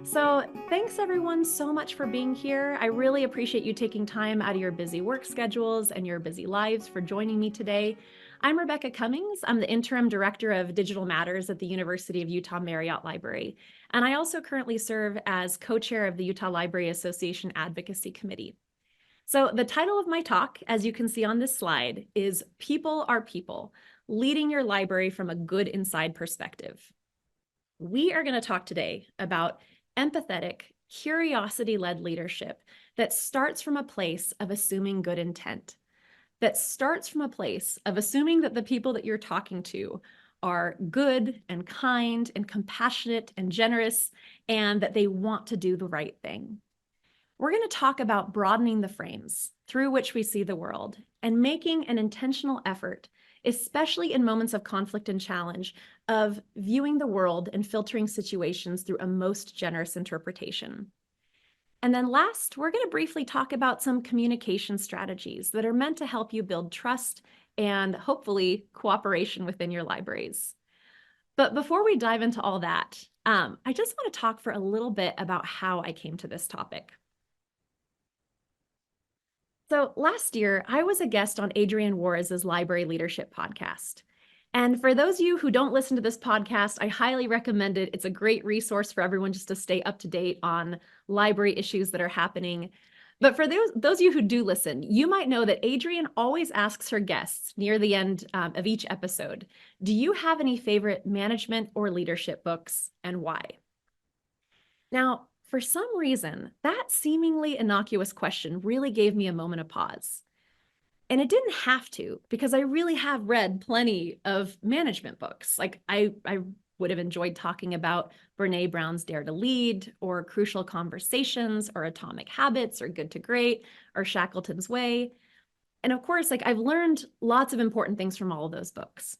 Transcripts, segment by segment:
So thanks everyone so much for being here. I really appreciate you taking time out of your busy work schedules and your busy lives for joining me today. I'm Rebekah Cummings. I'm the Interim Director of Digital Matters at the University of Utah Marriott Library. And I also currently serve as co-chair of the Utah Library Association Advocacy Committee. So the title of my talk, as you can see on this slide, is People Are People, Leading Your Library from a Good Inside Perspective. We are going to talk today about empathetic, curiosity-led leadership that starts from a place of assuming good intent, that starts from a place of assuming that the people that you're talking to are good and kind and compassionate and generous, and that they want to do the right thing. We're going to talk about broadening the frames through which we see the world and making an intentional effort, especially in moments of conflict and challenge, of viewing the world and filtering situations through a most generous interpretation. And then last, we're going to briefly talk about some communication strategies that are meant to help you build trust and hopefully cooperation within your libraries. But before we dive into all that, I just want to talk for a little bit about how I came to this topic. So last year, I was a guest on Adrienne Warres's Library Leadership podcast. And for those of you who don't listen to this podcast, I highly recommend it. It's a great resource for everyone just to stay up to date on library issues that are happening. But for those of you who do listen, you might know that Adrienne always asks her guests near the end of each episode, do you have any favorite management or leadership books and why? Now, for some reason, that seemingly innocuous question really gave me a moment of pause. And it didn't have to, because I really have read plenty of management books. Like I would have enjoyed talking about Brene Brown's Dare to Lead, or Crucial Conversations, or Atomic Habits, or Good to Great, or Shackleton's Way. And of course, like I've learned lots of important things from all of those books.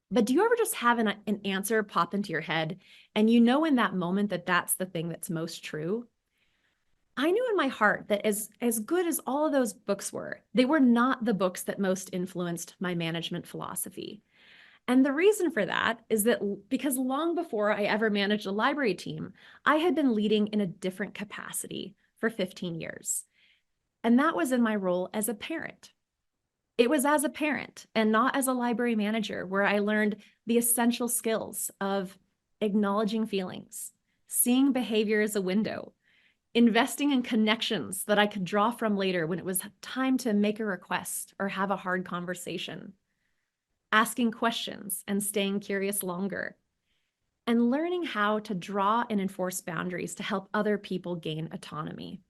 But do you ever just have an answer pop into your head and you know in that moment that that's the thing that's most true? I knew in my heart that as good as all of those books were, they were not the books that most influenced my management philosophy. And the reason for that is that because long before I ever managed a library team, I had been leading in a different capacity for 15 years. And that was in my role as a parent. It was as a parent and not as a library manager where I learned the essential skills of acknowledging feelings, seeing behavior as a window, investing in connections that I could draw from later when it was time to make a request or have a hard conversation, asking questions and staying curious longer, and learning how to draw and enforce boundaries to help other people gain autonomy.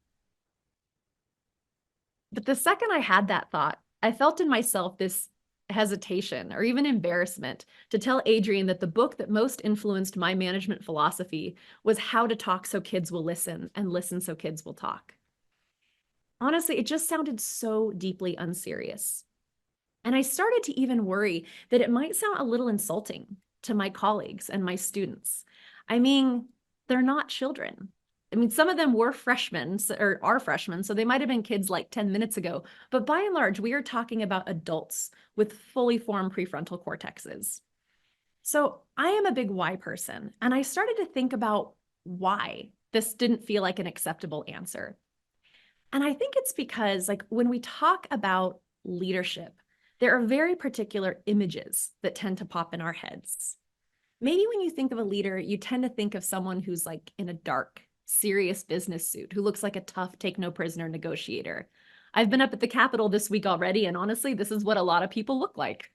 But the second I had that thought, I felt in myself this hesitation or even embarrassment to tell Adrienne that the book that most influenced my management philosophy was How to Talk So Kids Will Listen and Listen So Kids Will Talk. Honestly, it just sounded so deeply unserious. And I started to even worry that it might sound a little insulting to my colleagues and my students. I mean, they're not children. I mean, some of them were freshmen or are freshmen, so they might have been kids like 10 minutes ago. But by and large, we are talking about adults with fully formed prefrontal cortexes. So I am a big why person, and I started to think about why this didn't feel like an acceptable answer. And I think it's because, like, when we talk about leadership, there are very particular images that tend to pop in our heads. Maybe when you think of a leader, you tend to think of someone who's like in a dark, serious business suit, who looks like a tough, take no prisoner negotiator. I've been up at the Capitol this week already, and honestly, this is what a lot of people look like.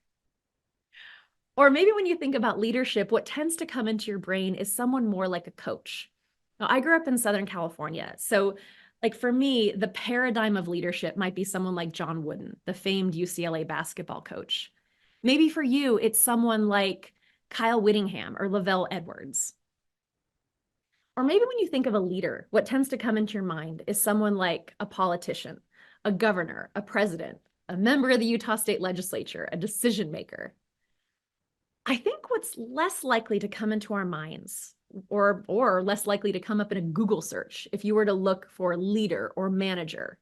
Or maybe when you think about leadership, what tends to come into your brain is someone more like a coach. Now, I grew up in Southern California, so like for me, the paradigm of leadership might be someone like John Wooden, the famed UCLA basketball coach. Maybe for you, it's someone like Kyle Whittingham or Lavelle Edwards. Or maybe when you think of a leader, what tends to come into your mind is someone like a politician, a governor, a president, a member of the Utah State Legislature, a decision maker. I think what's less likely to come into our minds or less likely to come up in a Google search if you were to look for leader or manager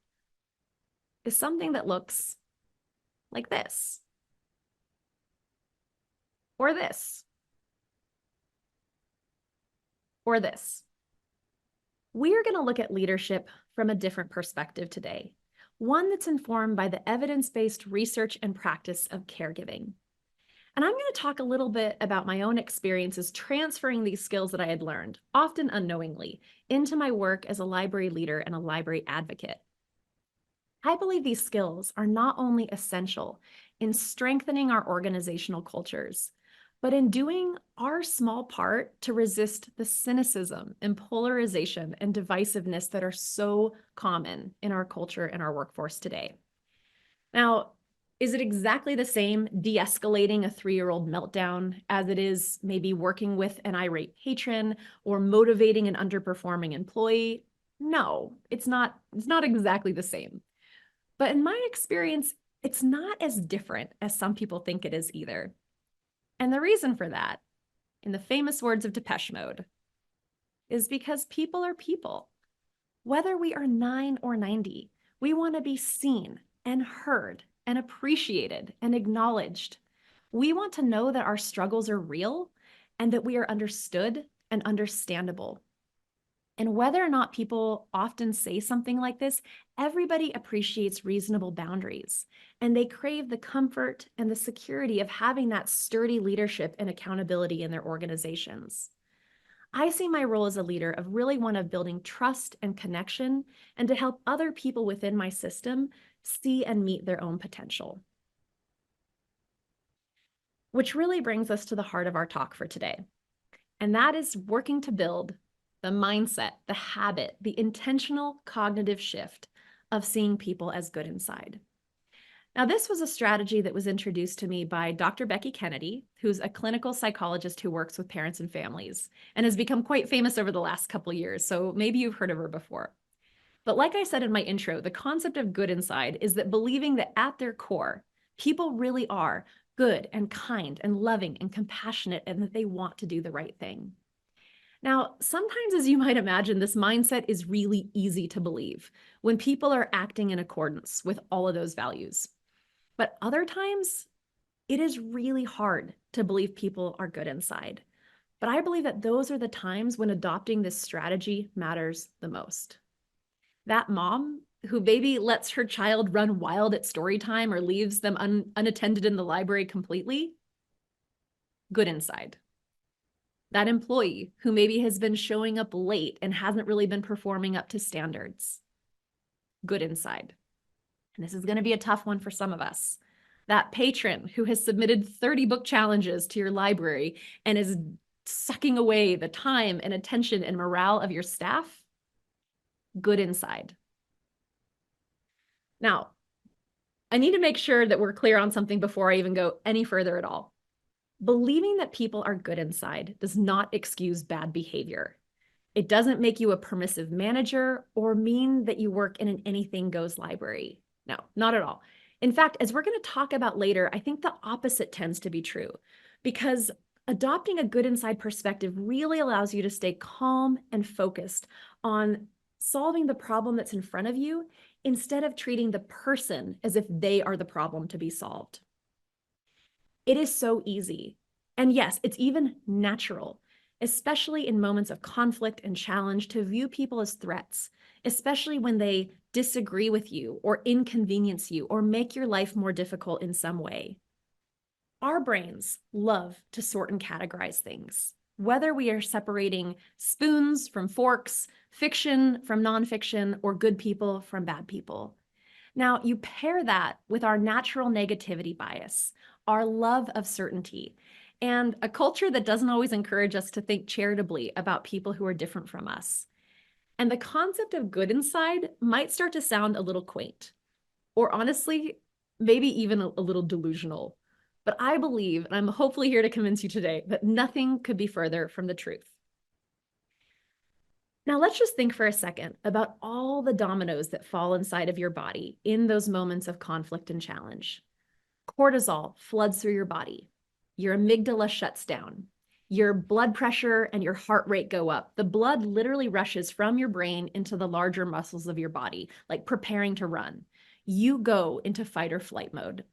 is something that looks like this, or this, or this. We're going to look at leadership from a different perspective today, one that's informed by the evidence-based research and practice of caregiving. And I'm going to talk a little bit about my own experiences transferring these skills that I had learned, often unknowingly, into my work as a library leader and a library advocate. I believe these skills are not only essential in strengthening our organizational cultures, but in doing our small part to resist the cynicism and polarization and divisiveness that are so common in our culture and our workforce today. Now, is it exactly the same de-escalating a 3-year-old meltdown as it is maybe working with an irate patron or motivating an underperforming employee? No, it's not exactly the same. But in my experience, it's not as different as some people think it is either. And the reason for that, in the famous words of Depeche Mode, is because people are people. Whether we are 9 or 90, we want to be seen and heard and appreciated and acknowledged. We want to know that our struggles are real and that we are understood and understandable. And whether or not people often say something like this, everybody appreciates reasonable boundaries, and they crave the comfort and the security of having that sturdy leadership and accountability in their organizations. I see my role as a leader of really one of building trust and connection and to help other people within my system see and meet their own potential. Which really brings us to the heart of our talk for today. And that is working to build the mindset, the habit, the intentional cognitive shift of seeing people as good inside. Now, this was a strategy that was introduced to me by Dr. Becky Kennedy, who's a clinical psychologist who works with parents and families and has become quite famous over the last couple of years, so maybe you've heard of her before. But like I said in my intro, the concept of good inside is that believing that at their core, people really are good and kind and loving and compassionate and that they want to do the right thing. Now, sometimes, as you might imagine, this mindset is really easy to believe when people are acting in accordance with all of those values. But other times, it is really hard to believe people are good inside. But I believe that those are the times when adopting this strategy matters the most. That mom who maybe lets her child run wild at story time or leaves them unattended in the library completely, good inside. That employee who maybe has been showing up late and hasn't really been performing up to standards, good inside. And this is going to be a tough one for some of us. That patron who has submitted 30 book challenges to your library and is sucking away the time and attention and morale of your staff, good inside. Now, I need to make sure that we're clear on something before I even go any further at all. Believing that people are good inside does not excuse bad behavior. It doesn't make you a permissive manager or mean that you work in an anything goes library. No, not at all. In fact, as we're going to talk about later, I think the opposite tends to be true because adopting a good inside perspective really allows you to stay calm and focused on solving the problem that's in front of you instead of treating the person as if they are the problem to be solved. It is so easy. And yes, it's even natural, especially in moments of conflict and challenge, to view people as threats, especially when they disagree with you or inconvenience you or make your life more difficult in some way. Our brains love to sort and categorize things, whether we are separating spoons from forks, fiction from nonfiction, or good people from bad people. Now, you pair that with our natural negativity bias, our love of certainty, and a culture that doesn't always encourage us to think charitably about people who are different from us. And the concept of good inside might start to sound a little quaint, or honestly, maybe even a little delusional. But I believe, and I'm hopefully here to convince you today, that nothing could be further from the truth. Now, let's just think for a second about all the dominoes that fall inside of your body in those moments of conflict and challenge. Cortisol floods through your body. Your amygdala shuts down. Your blood pressure and your heart rate go up. The blood literally rushes from your brain into the larger muscles of your body, like preparing to run. You go into fight or flight mode.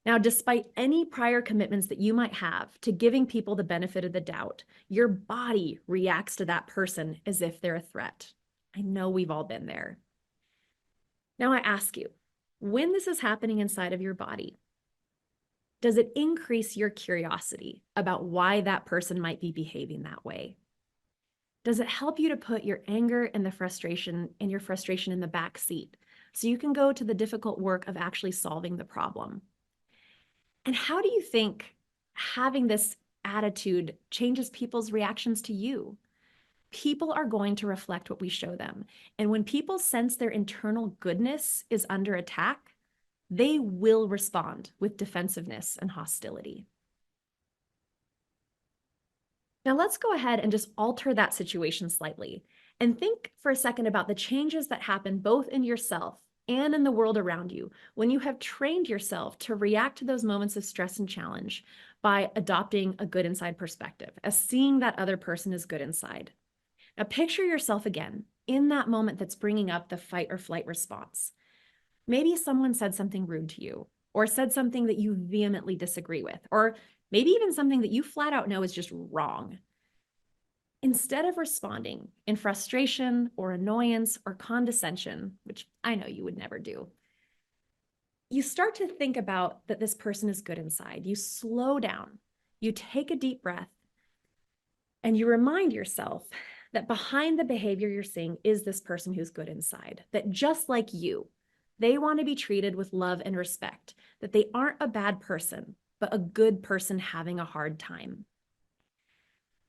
Now, despite any prior commitments that you might have to giving people the benefit of the doubt, your body reacts to that person as if they're a threat. I know we've all been there. Now I ask you, when this is happening inside of your body, does it increase your curiosity about why that person might be behaving that way? Does it help you to put your anger and your frustration in the back seat so you can go to the difficult work of actually solving the problem? And how do you think having this attitude changes people's reactions to you? People are going to reflect what we show them. And when people sense their internal goodness is under attack, they will respond with defensiveness and hostility. Now let's go ahead and just alter that situation slightly and think for a second about the changes that happen both in yourself and in the world around you when you have trained yourself to react to those moments of stress and challenge by adopting a good inside perspective, as seeing that other person is good inside. Now picture yourself again in that moment that's bringing up the fight or flight response. Maybe someone said something rude to you, or said something that you vehemently disagree with, or maybe even something that you flat out know is just wrong. Instead of responding in frustration or annoyance or condescension, which I know you would never do, you start to think about that this person is good inside. You slow down, you take a deep breath, and you remind yourself that behind the behavior you're seeing is this person who's good inside, that just like you, they want to be treated with love and respect, that they aren't a bad person, but a good person having a hard time.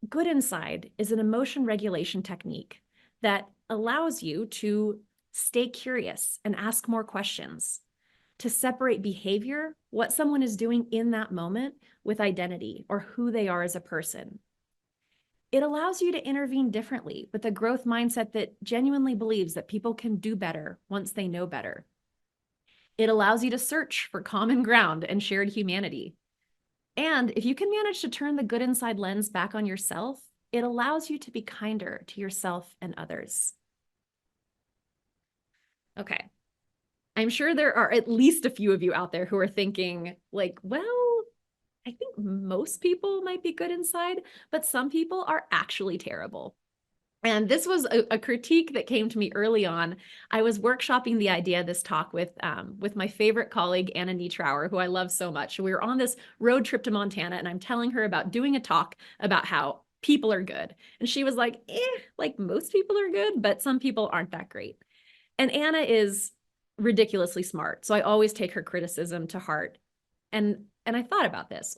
Good inside is an emotion regulation technique that allows you to stay curious and ask more questions, to separate behavior, what someone is doing in that moment, with identity or who they are as a person. It allows you to intervene differently with a growth mindset that genuinely believes that people can do better once they know better. It allows you to search for common ground and shared humanity. And if you can manage to turn the good inside lens back on yourself, it allows you to be kinder to yourself and others. Okay. I'm sure there are at least a few of you out there who are thinking like, well, I think most people might be good inside, but some people are actually terrible. And this was a critique that came to me early on. I was workshopping the idea of this talk with my favorite colleague, Anna Nietrauer, who I love so much. We were on this road trip to Montana, and I'm telling her about doing a talk about how people are good. And she was like, like most people are good, but some people aren't that great. And Anna is ridiculously smart, so I always take her criticism to heart. And I thought about this.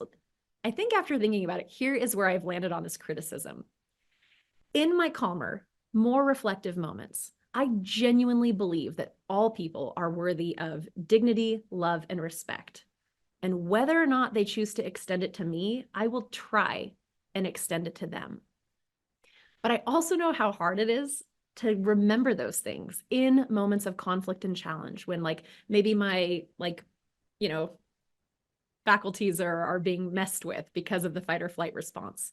I think after thinking about it, here is where I've landed on this criticism. In my calmer, more reflective moments, I genuinely believe that all people are worthy of dignity, love, and respect. And whether or not they choose to extend it to me, I will try and extend it to them. But I also know how hard it is to remember those things in moments of conflict and challenge when maybe my faculties are being messed with because of the fight or flight response.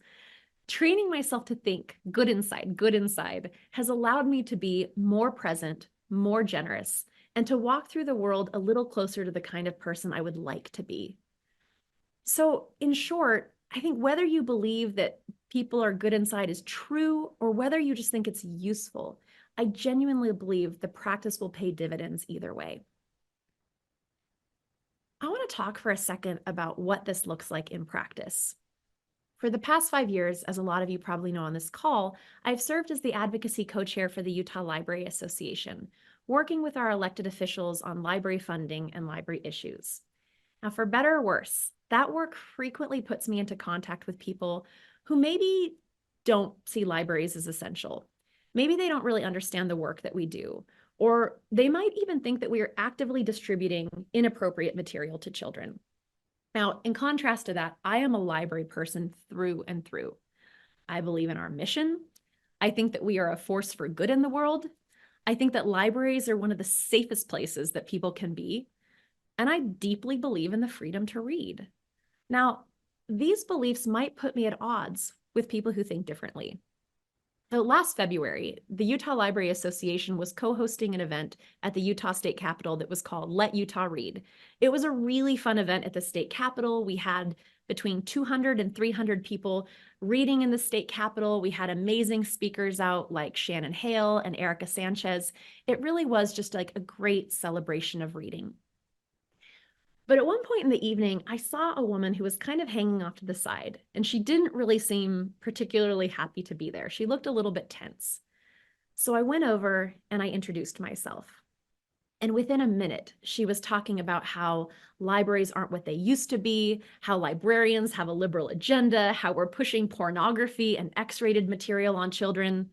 Training myself to think good inside has allowed me to be more present, more generous, and to walk through the world a little closer to the kind of person I would like to be. So in short, I think whether you believe that people are good inside is true or whether you just think it's useful, I genuinely believe the practice will pay dividends either way. I want to talk for a second about what this looks like in practice. For the past 5 years, as a lot of you probably know on this call, I've served as the advocacy co-chair for the Utah Library Association, working with our elected officials on library funding and library issues. Now, for better or worse, that work frequently puts me into contact with people who maybe don't see libraries as essential. Maybe they don't really understand the work that we do, or they might even think that we are actively distributing inappropriate material to children. Now, in contrast to that, I am a library person through and through. I believe in our mission. I think that we are a force for good in the world. I think that libraries are one of the safest places that people can be. And I deeply believe in the freedom to read. Now, these beliefs might put me at odds with people who think differently. So last February, the Utah Library Association was co-hosting an event at the Utah State Capitol that was called Let Utah Read. It was a really fun event at the state capitol. We had between 200 and 300 people reading in the state capitol. We had amazing speakers out like Shannon Hale and Erica Sanchez. It really was just like a great celebration of reading. But at one point in the evening, I saw a woman who was kind of hanging off to the side, and she didn't really seem particularly happy to be there. She looked a little bit tense. So I went over and I introduced myself. And within a minute, she was talking about how libraries aren't what they used to be, how librarians have a liberal agenda, how we're pushing pornography and X-rated material on children.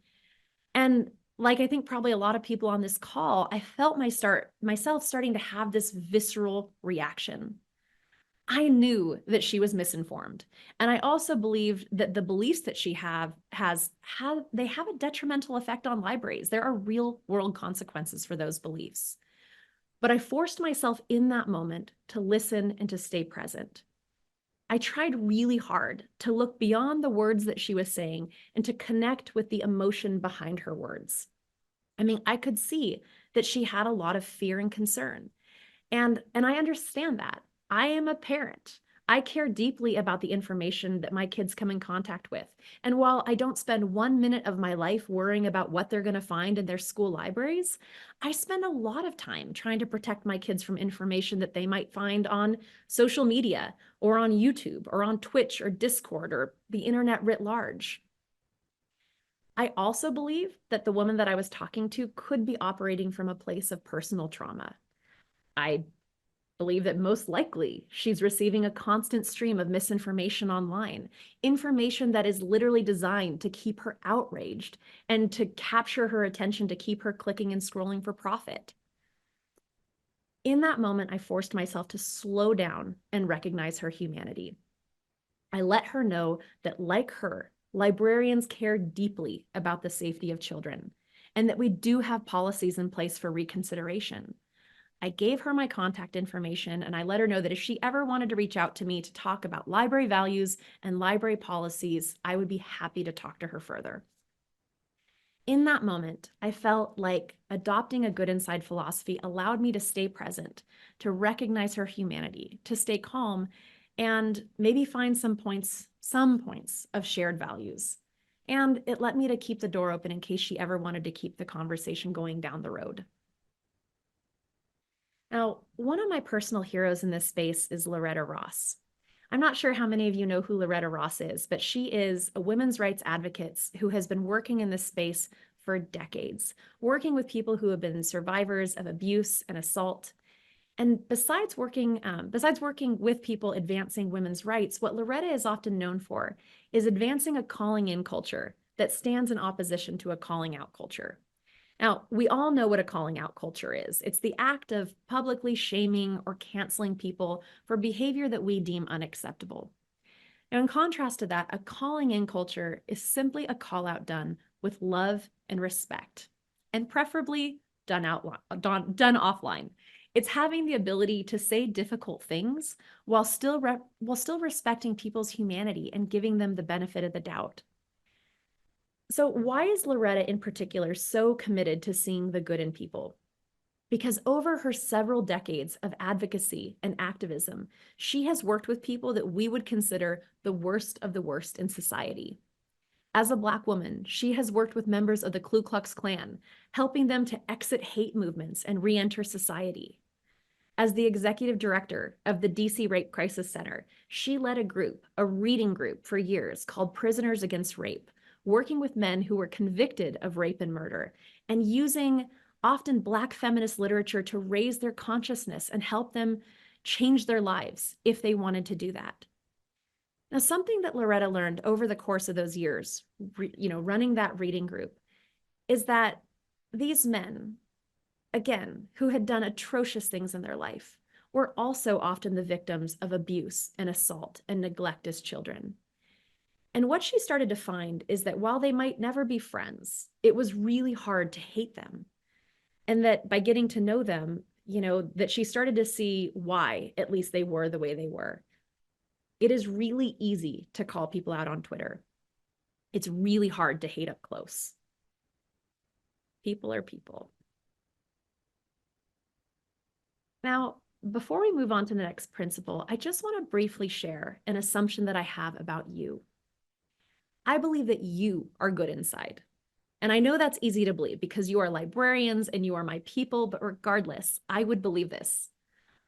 And like I think probably a lot of people on this call, I felt myself starting to have this visceral reaction. I knew that she was misinformed. And I also believed that the beliefs that she they have a detrimental effect on libraries. There are real world consequences for those beliefs. But I forced myself in that moment to listen and to stay present. I tried really hard to look beyond the words that she was saying and to connect with the emotion behind her words. I mean, I could see that she had a lot of fear and concern. And I understand that. I am a parent. I care deeply about the information that my kids come in contact with. And while I don't spend 1 minute of my life worrying about what they're going to find in their school libraries, I spend a lot of time trying to protect my kids from information that they might find on social media or on YouTube or on Twitch or Discord or the internet writ large. I also believe that the woman that I was talking to could be operating from a place of personal trauma. I believe that most likely she's receiving a constant stream of misinformation online, information that is literally designed to keep her outraged and to capture her attention, to keep her clicking and scrolling for profit. In that moment, I forced myself to slow down and recognize her humanity. I let her know that, like her, librarians care deeply about the safety of children, and that we do have policies in place for reconsideration. I gave her my contact information, and I let her know that if she ever wanted to reach out to me to talk about library values and library policies, I would be happy to talk to her further. In that moment, I felt like adopting a good inside philosophy allowed me to stay present, to recognize her humanity, to stay calm, and maybe find some points of shared values. And it let me to keep the door open in case she ever wanted to keep the conversation going down the road. Now, one of my personal heroes in this space is Loretta Ross. I'm not sure how many of you know who Loretta Ross is, but she is a women's rights advocate who has been working in this space for decades, working with people who have been survivors of abuse and assault. And besides working with people advancing women's rights, what Loretta is often known for is advancing a calling in culture that stands in opposition to a calling out culture. Now, we all know what a calling out culture is. It's the act of publicly shaming or canceling people for behavior that we deem unacceptable. Now, in contrast to that, a calling in culture is simply a call out done with love and respect, and preferably done offline. It's having the ability to say difficult things while still respecting people's humanity and giving them the benefit of the doubt. So why is Loretta in particular so committed to seeing the good in people? Because over her several decades of advocacy and activism, she has worked with people that we would consider the worst of the worst in society. As a Black woman, she has worked with members of the Ku Klux Klan, helping them to exit hate movements and re-enter society. As the executive director of the DC Rape Crisis Center, she led a reading group for years called Prisoners Against Rape, working with men who were convicted of rape and murder, and using often Black feminist literature to raise their consciousness and help them change their lives if they wanted to do that. Now, something that Loretta learned over the course of those years, running that reading group, is that these men, again, who had done atrocious things in their life, were also often the victims of abuse and assault and neglect as children. And what she started to find is that while they might never be friends, it was really hard to hate them. And that by getting to know them, that she started to see why, at least they were the way they were. It is really easy to call people out on Twitter. It's really hard to hate up close. People are people. Now, before we move on to the next principle, I just want to briefly share an assumption that I have about you. I believe that you are good inside. And I know that's easy to believe because you are librarians and you are my people, but regardless, I would believe this.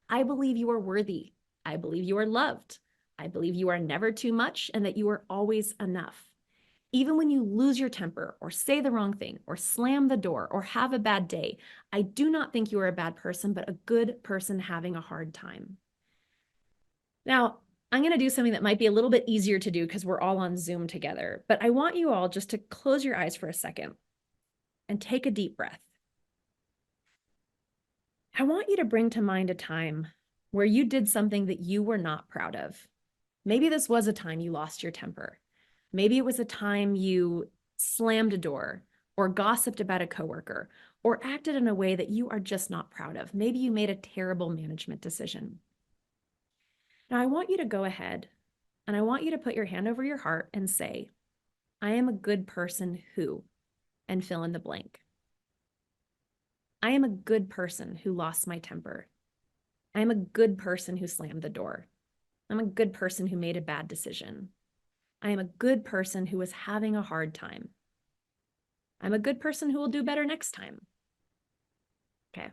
I believe you are worthy. I believe you are loved. I believe you are never too much and that you are always enough. Even when you lose your temper or say the wrong thing or slam the door or have a bad day, I do not think you are a bad person, but a good person having a hard time. Now, I'm going to do something that might be a little bit easier to do because we're all on Zoom together, but I want you all just to close your eyes for a second and take a deep breath. I want you to bring to mind a time where you did something that you were not proud of. Maybe this was a time you lost your temper. Maybe it was a time you slammed a door or gossiped about a coworker or acted in a way that you are just not proud of. Maybe you made a terrible management decision. Now, I want you to go ahead and I want you to put your hand over your heart and say, I am a good person who, and fill in the blank. I am a good person who lost my temper. I am a good person who slammed the door. I'm a good person who made a bad decision. I am a good person who is having a hard time. I'm a good person who will do better next time. Okay. I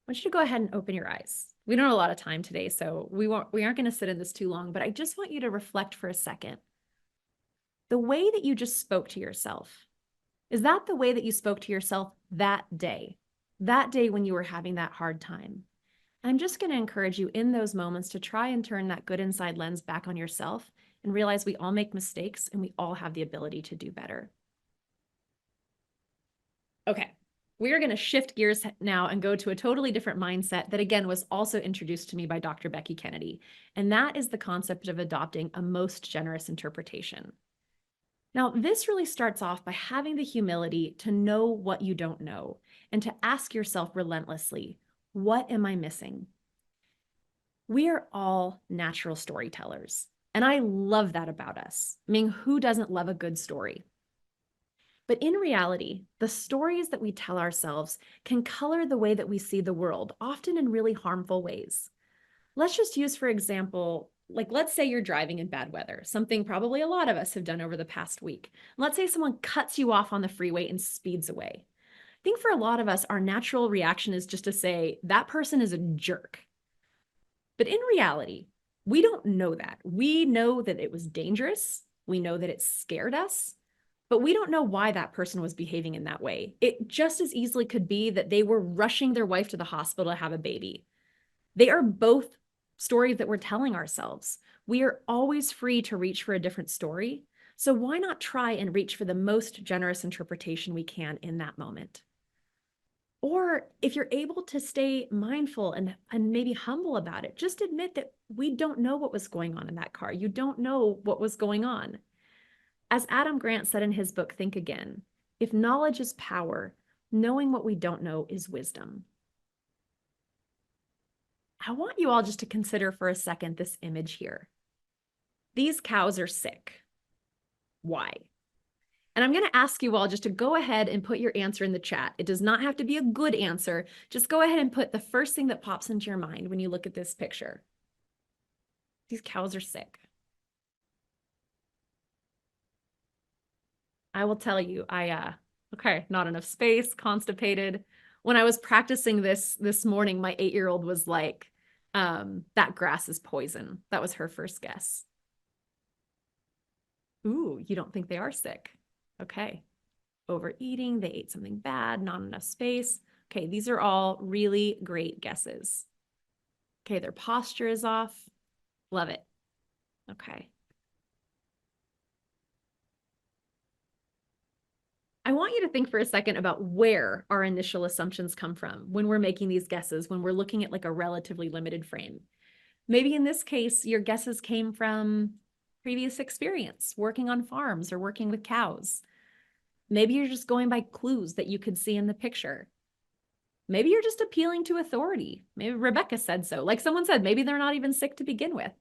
want you to go ahead and open your eyes. We don't have a lot of time today, so we aren't going to sit in this too long, but I just want you to reflect for a second. The way that you just spoke to yourself, is that the way that you spoke to yourself that day when you were having that hard time? I'm just going to encourage you in those moments to try and turn that good inside lens back on yourself and realize we all make mistakes and we all have the ability to do better. Okay, we are going to shift gears now and go to a totally different mindset that, again, was also introduced to me by Dr. Becky Kennedy, and that is the concept of adopting a most generous interpretation. Now, this really starts off by having the humility to know what you don't know and to ask yourself relentlessly, what am I missing? We are all natural storytellers, and I love that about us. I mean, who doesn't love a good story? But in reality, the stories that we tell ourselves can color the way that we see the world, often in really harmful ways. Let's just use, for example, like let's say you're driving in bad weather, something probably a lot of us have done over the past week. Let's say someone cuts you off on the freeway and speeds away. I think for a lot of us, our natural reaction is just to say, that person is a jerk. But in reality, we don't know that. We know that it was dangerous. We know that it scared us, but we don't know why that person was behaving in that way. It just as easily could be that they were rushing their wife to the hospital to have a baby. They are both stories that we're telling ourselves. We are always free to reach for a different story. So why not try and reach for the most generous interpretation we can in that moment? Or if you're able to stay mindful and maybe humble about it, just admit that we don't know what was going on in that car. You don't know what was going on. As Adam Grant said in his book, Think Again, if knowledge is power, knowing what we don't know is wisdom. I want you all just to consider for a second this image here. These cows are sick. Why? And I'm going to ask you all just to go ahead and put your answer in the chat. It does not have to be a good answer. Just go ahead and put the first thing that pops into your mind when you look at this picture. These cows are sick. I will tell you, okay, not enough space, constipated. When I was practicing this morning, my 8-year-old was like, that grass is poison. That was her first guess. Ooh, you don't think they are sick? Okay. Overeating, they ate something bad, not enough space. Okay, these are all really great guesses. Okay, their posture is off. Love it. Okay. I want you to think for a second about where our initial assumptions come from when we're making these guesses, when we're looking at like a relatively limited frame. Maybe in this case, your guesses came from previous experience, working on farms or working with cows. Maybe you're just going by clues that you could see in the picture. Maybe you're just appealing to authority. Maybe Rebekah said so. Like someone said, maybe they're not even sick to begin with.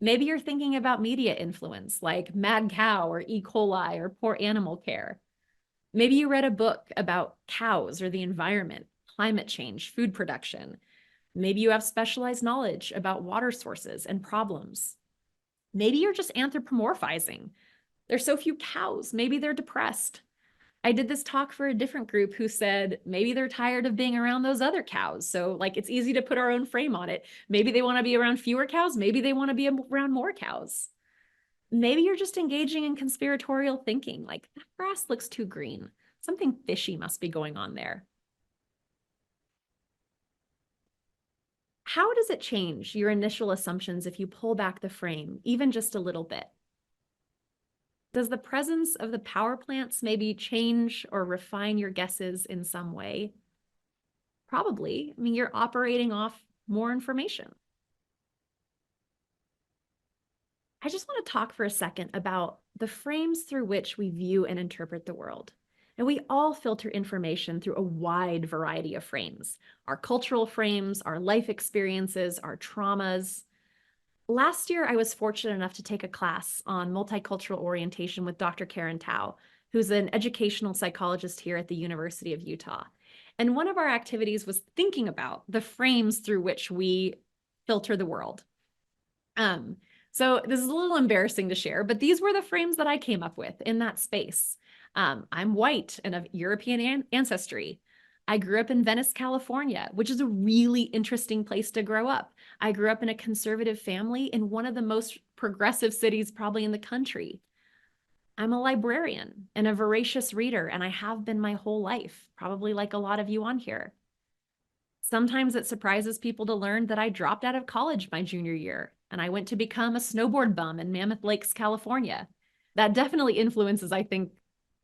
Maybe you're thinking about media influence, like Mad Cow or E. coli or poor animal care. Maybe you read a book about cows or the environment, climate change, food production. Maybe you have specialized knowledge about water sources and problems. Maybe you're just anthropomorphizing. There's so few cows. Maybe they're depressed. I did this talk for a different group who said maybe they're tired of being around those other cows. So like it's easy to put our own frame on it. Maybe they want to be around fewer cows. Maybe they want to be around more cows. Maybe you're just engaging in conspiratorial thinking, like that grass looks too green. Something fishy must be going on there. How does it change your initial assumptions if you pull back the frame, even just a little bit? Does the presence of the power plants maybe change or refine your guesses in some way? Probably. I mean, you're operating off more information. I just want to talk for a second about the frames through which we view and interpret the world. And we all filter information through a wide variety of frames, our cultural frames, our life experiences, our traumas. Last year, I was fortunate enough to take a class on multicultural orientation with Dr. Karen Tao, who's an educational psychologist here at the University of Utah. And one of our activities was thinking about the frames through which we filter the world. So this is a little embarrassing to share, but these were the frames that I came up with in that space. I'm white and of European ancestry. I grew up in Venice, California, which is a really interesting place to grow up. I grew up in a conservative family in one of the most progressive cities probably in the country. I'm a librarian and a voracious reader, and I have been my whole life, probably like a lot of you on here. Sometimes it surprises people to learn that I dropped out of college my junior year and I went to become a snowboard bum in Mammoth Lakes, California. That definitely influences, I think,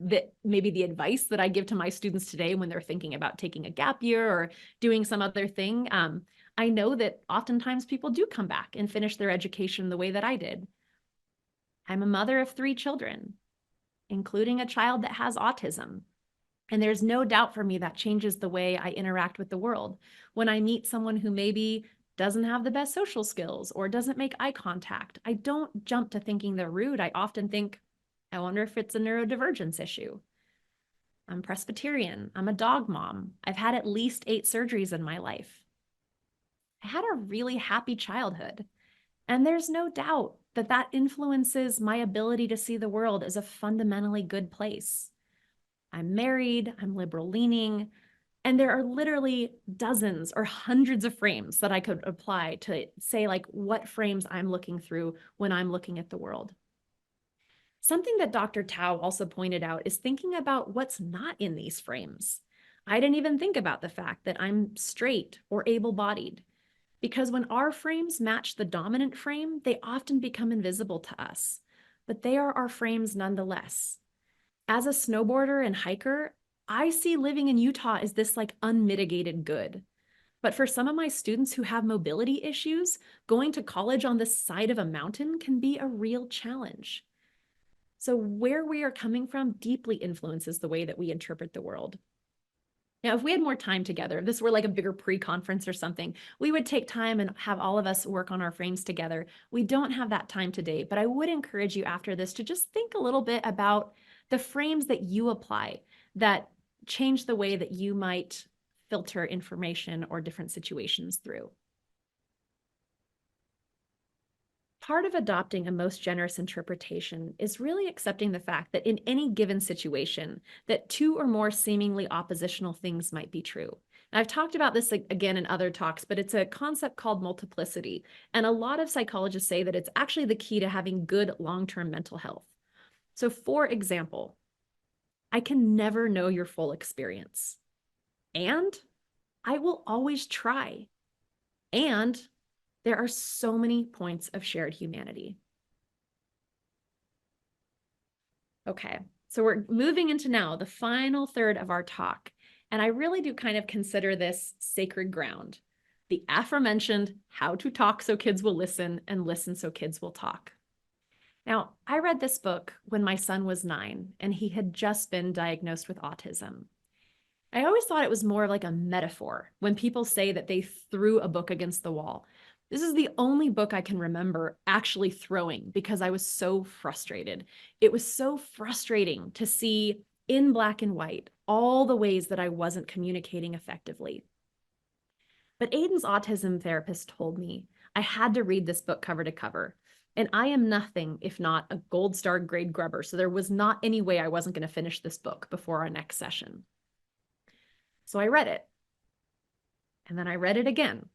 that maybe the advice that I give to my students today when they're thinking about taking a gap year or doing some other thing. I know that oftentimes people do come back and finish their education the way that I did. I'm a mother of 3 children, including a child that has autism. And there's no doubt for me that changes the way I interact with the world. When I meet someone who maybe doesn't have the best social skills or doesn't make eye contact, I don't jump to thinking they're rude. I often think, I wonder if it's a neurodivergence issue. I'm Presbyterian. I'm a dog mom. I've had at least 8 surgeries in my life. I had a really happy childhood. And there's no doubt that that influences my ability to see the world as a fundamentally good place. I'm married, I'm liberal leaning, and there are literally dozens or hundreds of frames that I could apply to say like what frames I'm looking through when I'm looking at the world. Something that Dr. Tao also pointed out is thinking about what's not in these frames. I didn't even think about the fact that I'm straight or able-bodied, because when our frames match the dominant frame, they often become invisible to us, but they are our frames nonetheless. As a snowboarder and hiker, I see living in Utah as this like unmitigated good. But for some of my students who have mobility issues, going to college on the side of a mountain can be a real challenge. So where we are coming from deeply influences the way that we interpret the world. Now, if we had more time together, if this were like a bigger pre-conference or something, we would take time and have all of us work on our frames together. We don't have that time today, but I would encourage you after this to just think a little bit about the frames that you apply that change the way that you might filter information or different situations through. Part of adopting a most generous interpretation is really accepting the fact that in any given situation, that 2 or more seemingly oppositional things might be true. And I've talked about this again in other talks, but it's a concept called multiplicity. And a lot of psychologists say that it's actually the key to having good long-term mental health. So for example, I can never know your full experience. And I will always try. And there are so many points of shared humanity. Okay, so we're moving into now the final third of our talk. And I really do kind of consider this sacred ground. The aforementioned how to talk so kids will listen and listen so kids will talk. Now, I read this book when my son was 9 and he had just been diagnosed with autism. I always thought it was more like a metaphor when people say that they threw a book against the wall. This is the only book I can remember actually throwing because I was so frustrated. It was so frustrating to see in black and white all the ways that I wasn't communicating effectively. But Aiden's autism therapist told me I had to read this book cover to cover. And I am nothing if not a gold star grade grubber. So there was not any way I wasn't going to finish this book before our next session. So I read it. And then I read it again.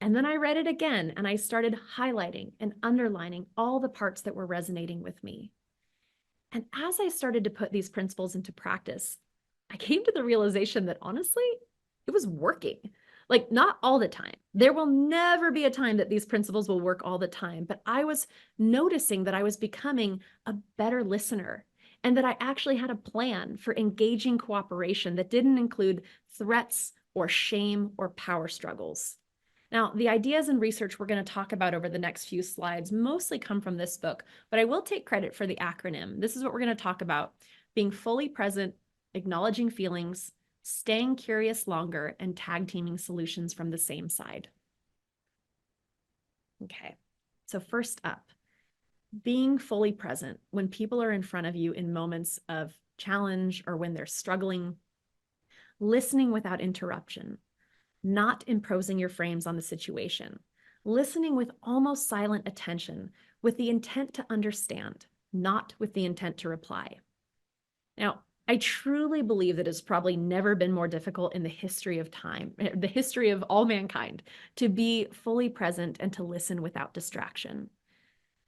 And then I read it again, and I started highlighting and underlining all the parts that were resonating with me. And as I started to put these principles into practice, I came to the realization that honestly, it was working. Like, not all the time. There will never be a time that these principles will work all the time, but I was noticing that I was becoming a better listener and that I actually had a plan for engaging cooperation that didn't include threats or shame or power struggles. Now, the ideas and research we're going to talk about over the next few slides mostly come from this book, but I will take credit for the acronym. This is what we're going to talk about: being fully present, acknowledging feelings, staying curious longer, and tag teaming solutions from the same side. Okay, so first up, being fully present when people are in front of you in moments of challenge or when they're struggling, listening without interruption, not imposing your frames on the situation, listening with almost silent attention with the intent to understand, not with the intent to reply. Now, I truly believe that it's probably never been more difficult in the history of time, the history of all mankind, to be fully present and to listen without distraction.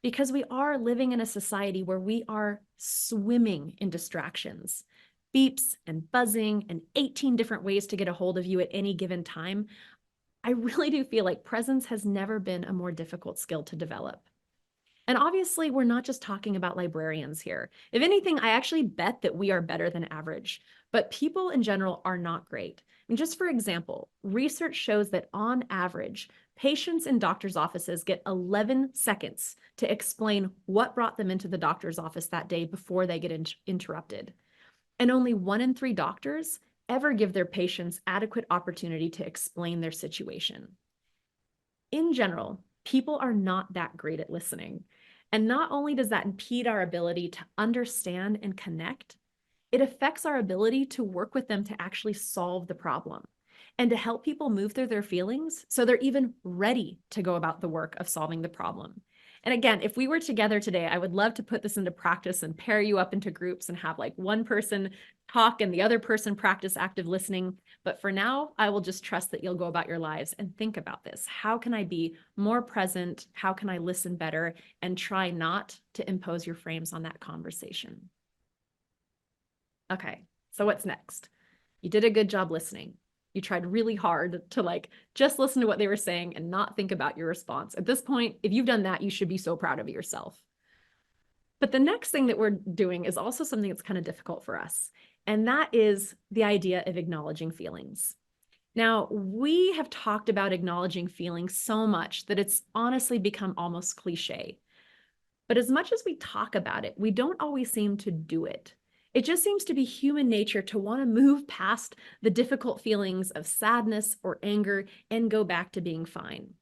Because we are living in a society where we are swimming in distractions, beeps and buzzing and 18 different ways to get a hold of you at any given time. I really do feel like presence has never been a more difficult skill to develop. And obviously, we're not just talking about librarians here. If anything, I actually bet that we are better than average, but people in general are not great. And just for example, research shows that on average, patients in doctors' offices get 11 seconds to explain what brought them into the doctor's office that day before they get interrupted. And only 1 in 3 doctors ever give their patients adequate opportunity to explain their situation. In general, people are not that great at listening. And not only does that impede our ability to understand and connect, it affects our ability to work with them to actually solve the problem and to help people move through their feelings so they're even ready to go about the work of solving the problem. And again, if we were together today, I would love to put this into practice and pair you up into groups and have like one person talk and the other person practice active listening. But for now, I will just trust that you'll go about your lives and think about this. How can I be more present? How can I listen better? And try not to impose your frames on that conversation. Okay, so what's next? You did a good job listening. You tried really hard to just listen to what they were saying and not think about your response. At this point, if you've done that, you should be so proud of yourself. But the next thing that we're doing is also something that's kind of difficult for us. And that is the idea of acknowledging feelings. Now, we have talked about acknowledging feelings so much that it's honestly become almost cliche. But as much as we talk about it, we don't always seem to do it. It just seems to be human nature to want to move past the difficult feelings of sadness or anger and go back to being fine.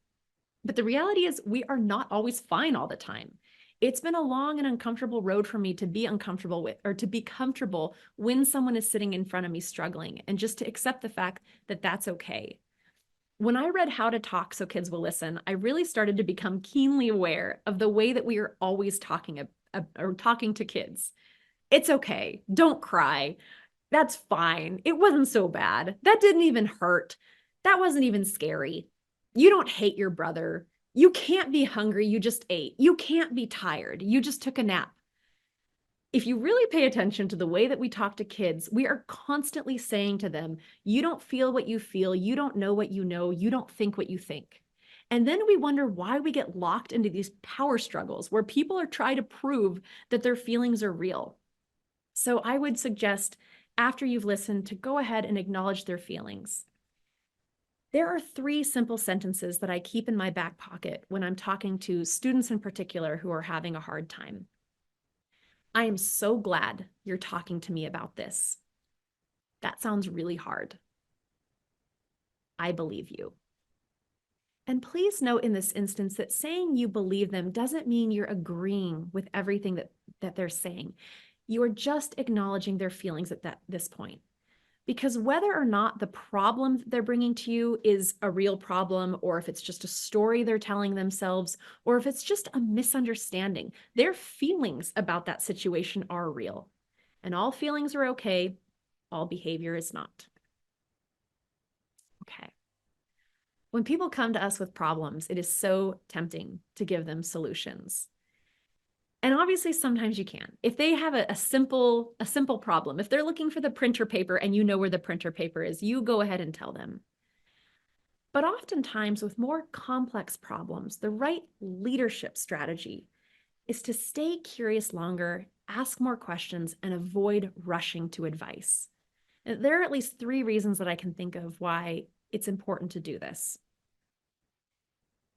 But the reality is we are not always fine all the time. It's been a long and uncomfortable road for me to be uncomfortable with, or to be comfortable when someone is sitting in front of me struggling, and just to accept the fact that that's okay. When I read How to Talk So Kids Will Listen, I really started to become keenly aware of the way that we are always talking to kids. It's okay. Don't cry. That's fine. It wasn't so bad. That didn't even hurt. That wasn't even scary. You don't hate your brother. You can't be hungry. You just ate. You can't be tired. You just took a nap. If you really pay attention to the way that we talk to kids, we are constantly saying to them, you don't feel what you feel. You don't know what you know. You don't think what you think. And then we wonder why we get locked into these power struggles where people are trying to prove that their feelings are real. So I would suggest, after you've listened, to go ahead and acknowledge their feelings. There are 3 simple sentences that I keep in my back pocket when I'm talking to students in particular who are having a hard time. I am so glad you're talking to me about this. That sounds really hard. I believe you. And please note in this instance that saying you believe them doesn't mean you're agreeing with everything that they're saying. You are just acknowledging their feelings at this point. Because whether or not the problem they're bringing to you is a real problem, or if it's just a story they're telling themselves, or if it's just a misunderstanding, their feelings about that situation are real. And all feelings are okay, all behavior is not. Okay. When people come to us with problems, it is so tempting to give them solutions. And obviously, sometimes you can. If they have a simple problem, if they're looking for the printer paper and you know where the printer paper is, you go ahead and tell them. But oftentimes, with more complex problems, the right leadership strategy is to stay curious longer, ask more questions, and avoid rushing to advice. And there are at least 3 reasons that I can think of why it's important to do this.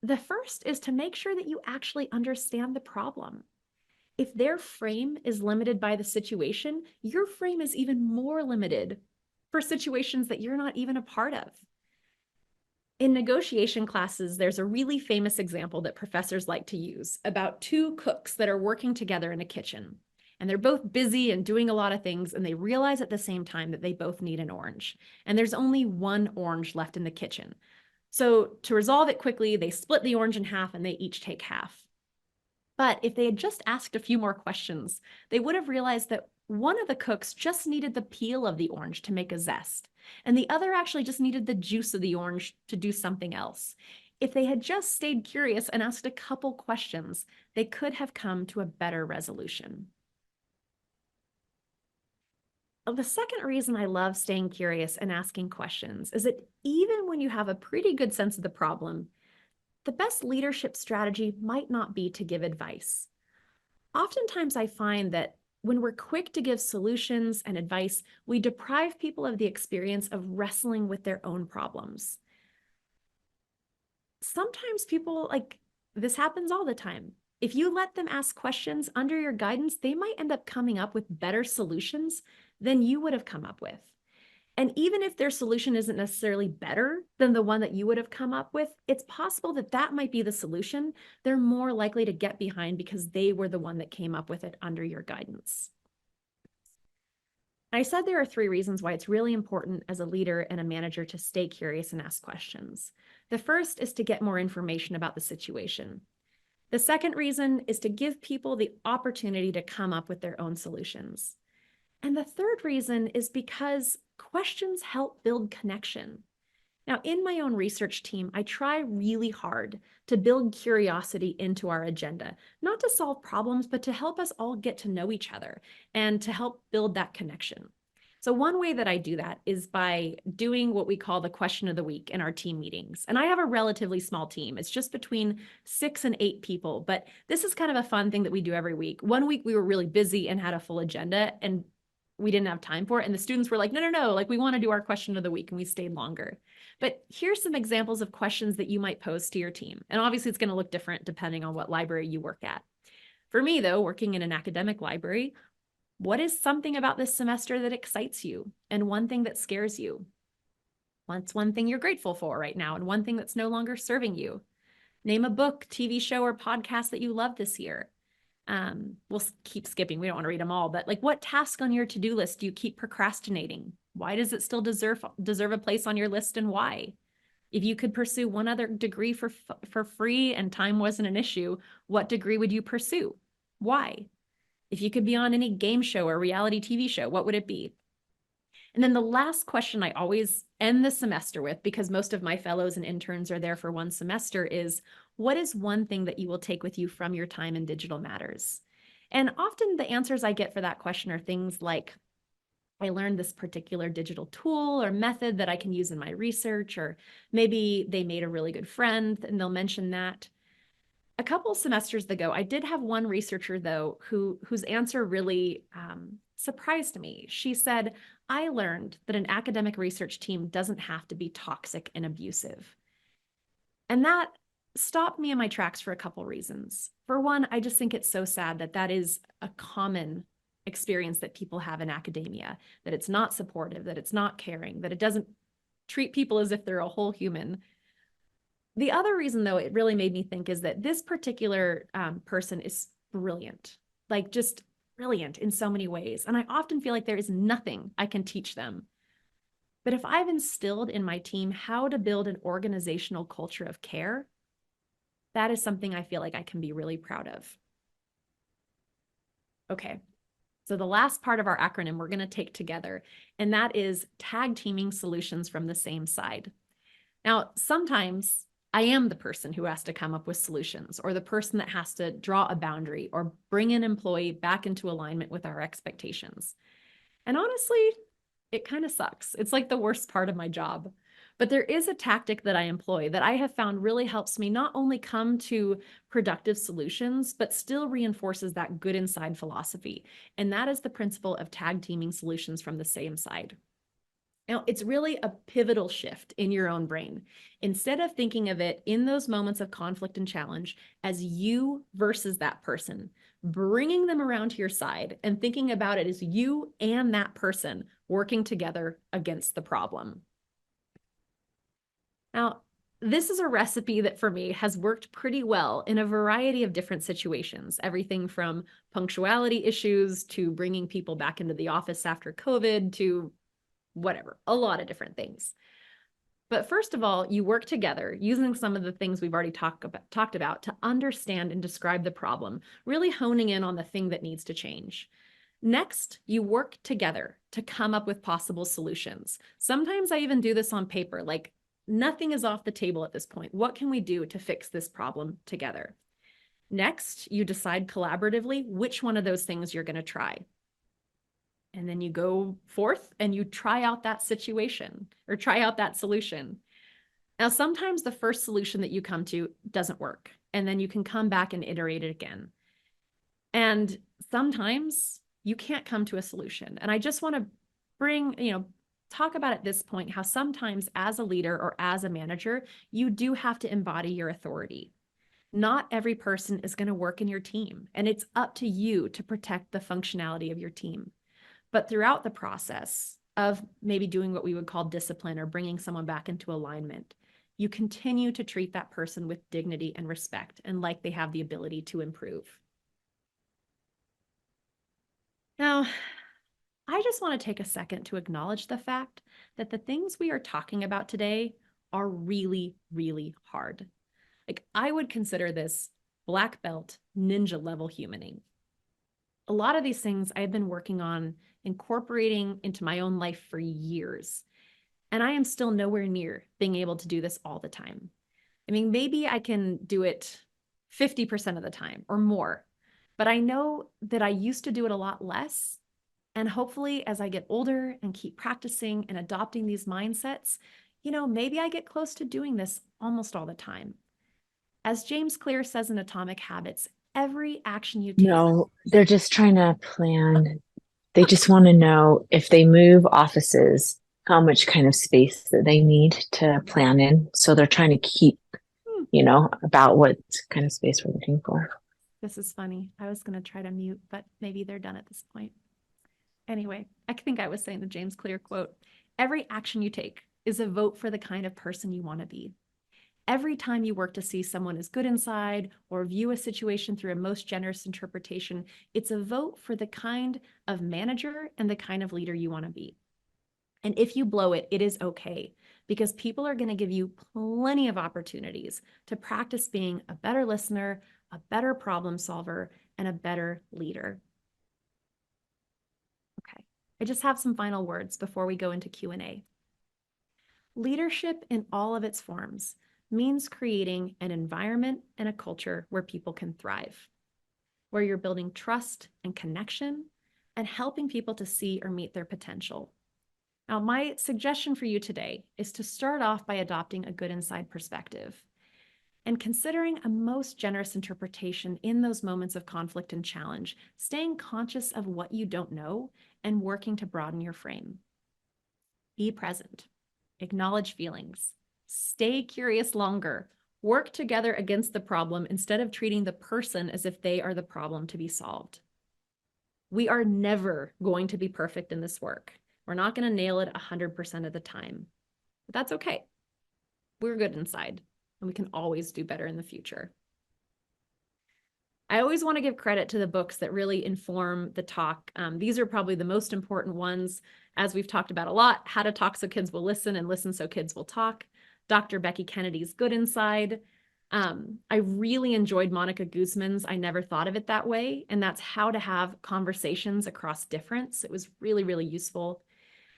The first is to make sure that you actually understand the problem. If their frame is limited by the situation, your frame is even more limited for situations that you're not even a part of. In negotiation classes, there's a really famous example that professors like to use about 2 cooks that are working together in a kitchen. And they're both busy and doing a lot of things, and they realize at the same time that they both need an orange. And there's only 1 orange left in the kitchen. So to resolve it quickly, they split the orange in half and they each take half. But if they had just asked a few more questions, they would have realized that one of the cooks just needed the peel of the orange to make a zest, and the other actually just needed the juice of the orange to do something else. If they had just stayed curious and asked a couple questions, they could have come to a better resolution. The second reason I love staying curious and asking questions is that even when you have a pretty good sense of the problem, the best leadership strategy might not be to give advice. Oftentimes, I find that when we're quick to give solutions and advice, we deprive people of the experience of wrestling with their own problems. Sometimes people, this happens all the time. If you let them ask questions under your guidance, they might end up coming up with better solutions than you would have come up with. And even if their solution isn't necessarily better than the one that you would have come up with, it's possible that that might be the solution they're more likely to get behind because they were the one that came up with it under your guidance. I said there are 3 reasons why it's really important as a leader and a manager to stay curious and ask questions. The first is to get more information about the situation. The second reason is to give people the opportunity to come up with their own solutions. And the third reason is because questions help build connection. Now, in my own research team, I try really hard to build curiosity into our agenda, not to solve problems, but to help us all get to know each other and to help build that connection. So one way that I do that is by doing what we call the question of the week in our team meetings. And I have a relatively small team. It's just between 6 and 8 people, but this is kind of a fun thing that we do every week. One week we were really busy and had a full agenda, and we didn't have time for it. And the students were like, no, we want to do our question of the week. And we stayed longer. But here's some examples of questions that you might pose to your team. And obviously it's going to look different depending on what library you work at. For me, though, working in an academic library, what is something about this semester that excites you? And one thing that scares you? What's one thing you're grateful for right now? And one thing that's no longer serving you? Name a book, TV show, or podcast that you love this year. We'll keep skipping. We don't want to read them all, but what task on your to-do list do you keep procrastinating? Why does it still deserve a place on your list, and why? If you could pursue one other degree for free and time wasn't an issue, what degree would you pursue? Why? If you could be on any game show or reality TV show, what would it be? And then the last question I always end the semester with, because most of my fellows and interns are there for 1 semester, is what is one thing that you will take with you from your time in digital matters? And often the answers I get for that question are things like, I learned this particular digital tool or method that I can use in my research, or maybe they made a really good friend and they'll mention that. A couple semesters ago, I did have one researcher, though, whose answer really surprised me. She said, I learned that an academic research team doesn't have to be toxic and abusive. And that stopped me in my tracks for a couple reasons. For one, I just think it's so sad that that is a common experience that people have in academia, that it's not supportive, that it's not caring, that it doesn't treat people as if they're a whole human. The other reason, though, it really made me think is that this particular person is brilliant, just brilliant in so many ways. And I often feel like there is nothing I can teach them But if I've instilled in my team how to build an organizational culture of care, that is something I feel like I can be really proud of. Okay, so the last part of our acronym we're going to take together, and that is tag teaming solutions from the same side. Now, sometimes I am the person who has to come up with solutions, or the person that has to draw a boundary or bring an employee back into alignment with our expectations. And honestly, it kind of sucks. It's like the worst part of my job. But there is a tactic that I employ that I have found really helps me not only come to productive solutions, but still reinforces that good inside philosophy. And that is the principle of tag teaming solutions from the same side. Now, it's really a pivotal shift in your own brain. Instead of thinking of it in those moments of conflict and challenge as you versus that person, bringing them around to your side and thinking about it as you and that person working together against the problem. Now, this is a recipe that for me has worked pretty well in a variety of different situations, everything from punctuality issues to bringing people back into the office after COVID to whatever, a lot of different things. But first of all, you work together using some of the things we've already talked about to understand and describe the problem, really honing in on the thing that needs to change. Next, you work together to come up with possible solutions. Sometimes I even do this on paper, like nothing is off the table at this point. What can we do to fix this problem together? Next, you decide collaboratively which one of those things you're going to try. And then you go forth and you try out that situation or try out that solution. Now, sometimes the first solution that you come to doesn't work, and then you can come back and iterate it again. And sometimes you can't come to a solution. And I just want to talk about at this point how sometimes as a leader or as a manager, you do have to embody your authority. Not every person is going to work in your team, and it's up to you to protect the functionality of your team. But throughout the process of maybe doing what we would call discipline or bringing someone back into alignment, you continue to treat that person with dignity and respect and like they have the ability to improve. Now, I just want to take a second to acknowledge the fact that the things we are talking about today are really, really hard. Like, I would consider this black belt, ninja level humaning. A lot of these things I've been working on incorporating into my own life for years. And I am still nowhere near being able to do this all the time. I mean, maybe I can do it 50% of the time or more, but I know that I used to do it a lot less. And hopefully, as I get older and keep practicing and adopting these mindsets, maybe I get close to doing this almost all the time. As James Clear says in Atomic Habits, every action you take. No, they're just trying to plan. They just want to know if they move offices, how much kind of space that they need to plan in. So they're trying to keep, about what kind of space we're looking for. This is funny. I was going to try to mute, but maybe they're done at this point. Anyway, I think I was saying the James Clear quote, every action you take is a vote for the kind of person you want to be. Every time you work to see someone as good inside or view a situation through a most generous interpretation, it's a vote for the kind of manager and the kind of leader you want to be. And if you blow it, it is okay, because people are going to give you plenty of opportunities to practice being a better listener, a better problem solver, and a better leader. Okay, I just have some final words before we go into Q&A. Leadership in all of its forms means creating an environment and a culture where people can thrive, where you're building trust and connection and helping people to see or meet their potential. Now, my suggestion for you today is to start off by adopting a good inside perspective and considering a most generous interpretation in those moments of conflict and challenge, staying conscious of what you don't know and working to broaden your frame. Be present, acknowledge feelings, stay curious longer, work together against the problem instead of treating the person as if they are the problem to be solved. We are never going to be perfect in this work. We're not going to nail it 100% of the time, but that's okay. We're good inside, and we can always do better in the future. I always want to give credit to the books that really inform the talk. These are probably the most important ones, as we've talked about a lot: How to Talk So Kids Will Listen and Listen So Kids Will Talk, Dr. Becky Kennedy's Good Inside. I really enjoyed Monica Guzman's I Never Thought of It That Way, and that's How to Have Conversations Across Difference. It was really, really useful.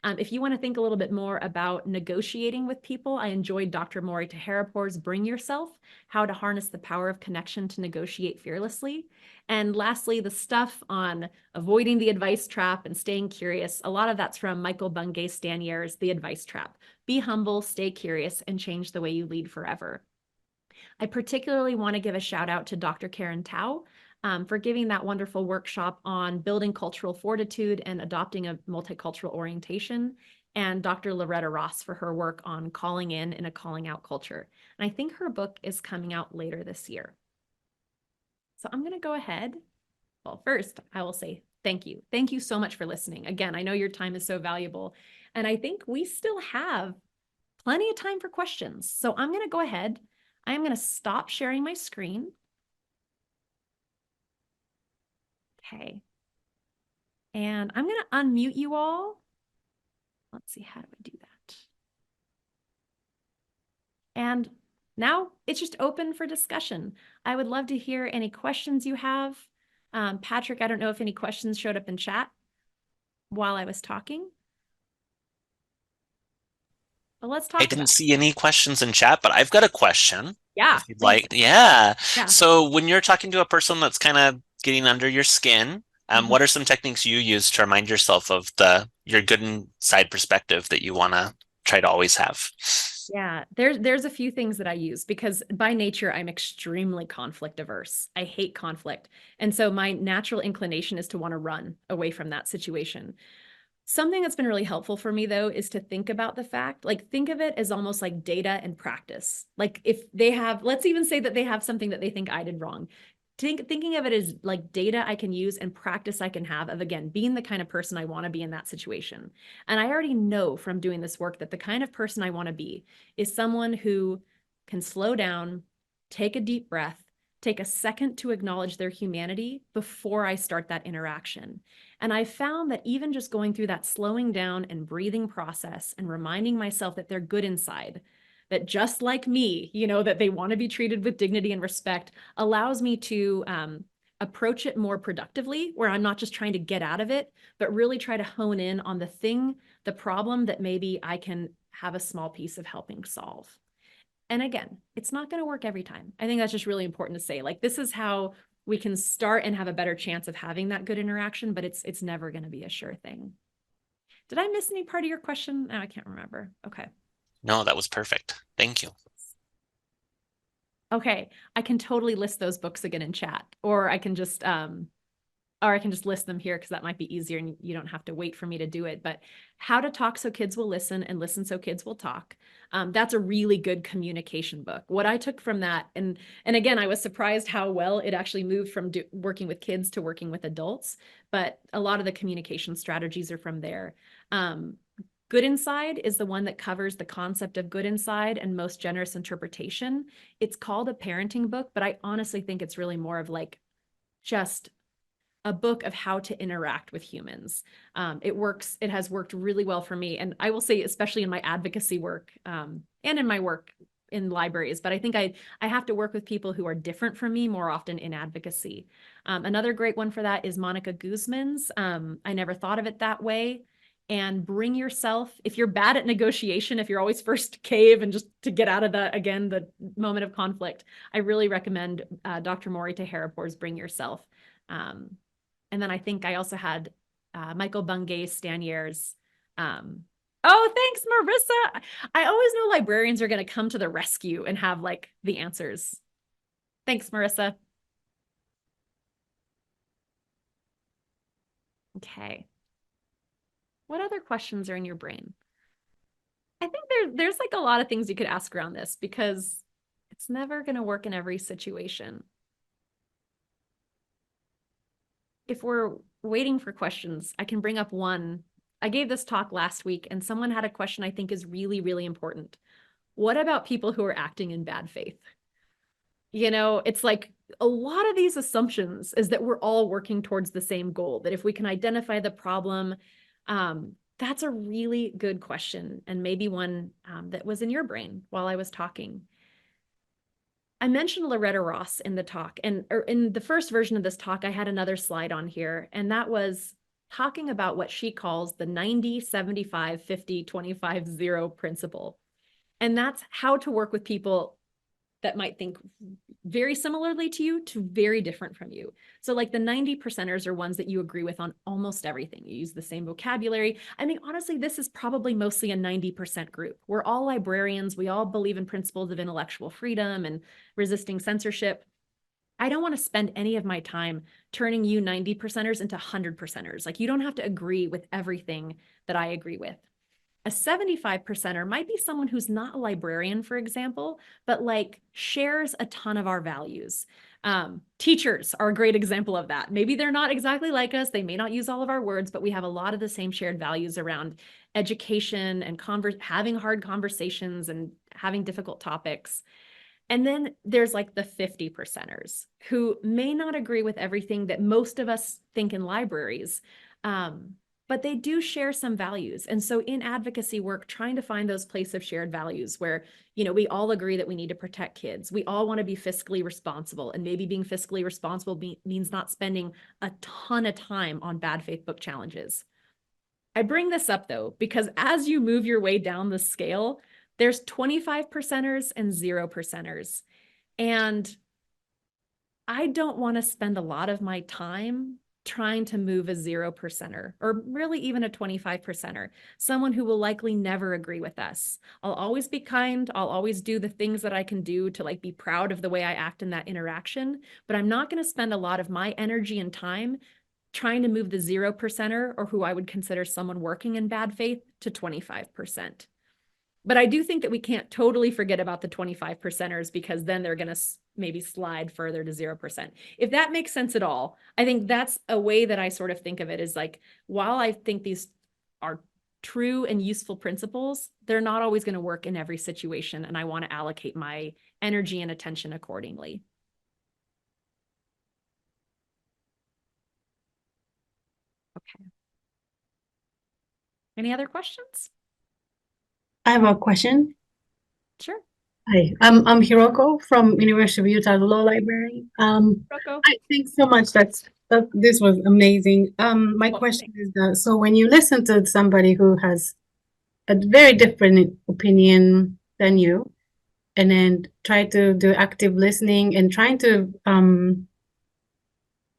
If you want to think a little bit more about negotiating with people, I enjoyed Dr. Mori Taherapour's Bring Yourself, How to Harness the Power of Connection to Negotiate Fearlessly. And lastly, the stuff on avoiding the advice trap and staying curious. A lot of that's from Michael Bungay Stanier's The Advice Trap. Be humble, stay curious, and change the way you lead forever. I particularly want to give a shout out to Dr. Karen Tao for giving that wonderful workshop on building cultural fortitude and adopting a multicultural orientation, and Dr. Loretta Ross for her work on calling in a calling out culture. And I think her book is coming out later this year. So I'm going to go ahead. Well, first, I will say thank you. Thank you so much for listening. Again, I know your time is so valuable, and I think we still have plenty of time for questions. So I'm going to go ahead. I am going to stop sharing my screen. Okay. And I'm going to unmute you all. Let's see, how do I do that? And now it's just open for discussion. I would love to hear any questions you have. Patrick, I don't know if any questions showed up in chat while I was talking. But let's talk I about didn't it. see any questions in chat, but I've got a question. Yeah, If you'd please. like. Yeah. Yeah. So when you're talking to a person that's kind of getting under your skin, Mhm. what are some techniques you use to remind yourself of your good inside perspective that you want to try to always have? Yeah, there's a few things that I use because by nature I'm extremely conflict averse. I hate conflict. And so my natural inclination is to want to run away from that situation. Something that's been really helpful for me, though, is to think about the fact, like, think of it as almost like data and practice. Like, if they have, let's even say that they have something that they think I did wrong. Thinking of it as like data I can use and practice I can have of, again, being the kind of person I want to be in that situation. And I already know from doing this work that the kind of person I want to be is someone who can slow down, take a deep breath, take a second to acknowledge their humanity before I start that interaction. And I found that even just going through that slowing down and breathing process and reminding myself that they're good inside, that just like me, that they want to be treated with dignity and respect, allows me to approach it more productively, where I'm not just trying to get out of it, but really try to hone in on the problem that maybe I can have a small piece of helping solve. And again, it's not going to work every time. I think that's just really important to say. Like, this is how we can start and have a better chance of having that good interaction, but it's never going to be a sure thing. Did I miss any part of your question? Oh, I can't remember. Okay. No, that was perfect. Thank you. Okay, I can totally list those books again in chat, or I can just list them here because that might be easier and you don't have to wait for me to do it. But How to Talk So Kids Will Listen and Listen So Kids Will Talk. That's a really good communication book. What I took from that, and again, I was surprised how well it actually moved from working with kids to working with adults, but a lot of the communication strategies are from there. Good Inside is the one that covers the concept of good inside and most generous interpretation. It's called a parenting book, but I honestly think it's really more of like just a book of how to interact with humans. It has worked really well for me. And I will say, especially in my advocacy work and in my work in libraries, but I think I have to work with people who are different from me more often in advocacy. Another great one for that is Monica Guzman's I Never Thought of It That Way. And Bring Yourself. If you're bad at negotiation, if you're always first to cave and just to get out of the moment of conflict, I really recommend Dr. Mori Taherapour's Bring Yourself. And then I think I also had Michael Bungay Stanier's. Oh, thanks, Marissa. I always know librarians are going to come to the rescue and have like the answers. Thanks, Marissa. Okay. What other questions are in your brain? I think there's like a lot of things you could ask around this because it's never going to work in every situation. If we're waiting for questions, I can bring up one. I gave this talk last week and someone had a question I think is really, really important. What about people who are acting in bad faith? It's like a lot of these assumptions is that we're all working towards the same goal, that if we can identify the problem, that's a really good question, and maybe one that was in your brain while I was talking. I mentioned Loretta Ross in the talk, and in the first version of this talk, I had another slide on here, and that was talking about what she calls the 90, 75, 50, 25, 0 principle. And that's how to work with people that might think very similarly to you to very different from you. So like the 90%ers are ones that you agree with on almost everything. You use the same vocabulary. I mean, honestly, this is probably mostly a 90% group. We're all librarians. We all believe in principles of intellectual freedom and resisting censorship. I don't want to spend any of my time turning you 90%ers into 100%ers. Like, you don't have to agree with everything that I agree with. A 75%er might be someone who's not a librarian, for example, but like shares a ton of our values. Teachers are a great example of that. Maybe they're not exactly like us. They may not use all of our words, but we have a lot of the same shared values around education and having hard conversations and having difficult topics. And then there's like the 50%ers who may not agree with everything that most of us think in libraries. But they do share some values. And so in advocacy work, trying to find those places of shared values where, you know, we all agree that we need to protect kids. We all want to be fiscally responsible, and maybe being fiscally responsible means not spending a ton of time on bad faith book challenges. I bring this up though, because as you move your way down the scale, there's 25%ers and 0%ers. And I don't want to spend a lot of my time trying to move a 0%er, or really even a 25%er, someone who will likely never agree with us. I'll always be kind. I'll always do the things that I can do to like be proud of the way I act in that interaction, but I'm not going to spend a lot of my energy and time trying to move the 0%er, or who I would consider someone working in bad faith, to 25%. But I do think that we can't totally forget about the 25%ers, because then they're going to maybe slide further to 0%. If that makes sense at all, I think that's a way that I sort of think of it, is like, while I think these are true and useful principles, they're not always going to work in every situation. And I want to allocate my energy and attention accordingly. Okay. Any other questions? I have a question. Sure. Hi, I'm Hiroko from University of Utah Law Library. Rocco. I think so much this was amazing. My question is that, so when you listen to somebody who has a very different opinion than you, and then try to do active listening and trying to